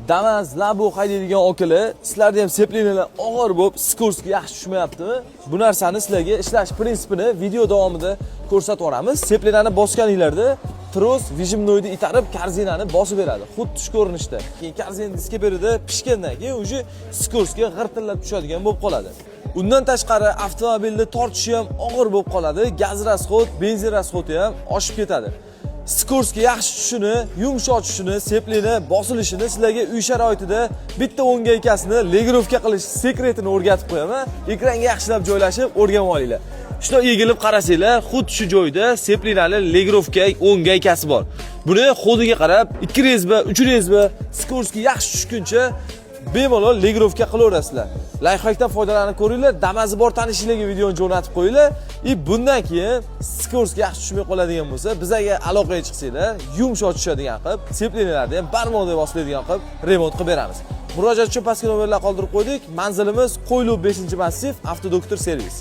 Damas, Labo haydaydigan okili, sizlarda ham seplinalar og'ir bo'lib, Sikorsky yaxshi tushmayaptimi? Bu narsani sizlarga ishlash prinsipini video davomida ko'rsatib o'ramiz. Seplinani bosganinglarda tros vijimnoyni itarib korzinani bosib beradi. Xuddi shu ko'rinishda. Keyin korzin diska berida pishgandan keyin uje Sikorsky g'irtillab tushadigan bo'lib qoladi. Undan tashqari avtomobilni tortishi ham og'ir bo'lib qoladi. Gaz rasxod, benzin rasxodi ham oshib ketadi. Sikorsky yaxshi tushishini, yumshoq tushishini, seplini, bosilishini sizlarga uy sharoitida bitta o'ngaykasini legirovka qilish sekretini o'rgatib qo'yaman. Ekranga yaxshilab joylashib o'rganib olinglar. Shunday egilib qarasanglar, xuddi shu joyda seplinali legirovka o'ngaykasi bor. Buni xodiga qarab 2 rezba, 3 rezba Sikorsky yaxshi tushguncha bemalol legirovka qilaverasizlar. Lifehackdan foydalanib ko'ringlar, damazi bor tanishinglarga videoni jo'natib qo'yinglar. Bundan keyin Sikorsky yaxshi tushmay qoladigan bo'lsa, bizga aloqaga chiqsanglar, yumshoq tushadigan qilib, seplinalarni ham barmoqda bosiladigan qilib remont qilib beramiz. Murojaat uchun pastki nomerlar qoldirib qo'ydik. Manzilimiz Qo'yliq 5-massiv Avtodoktor servis.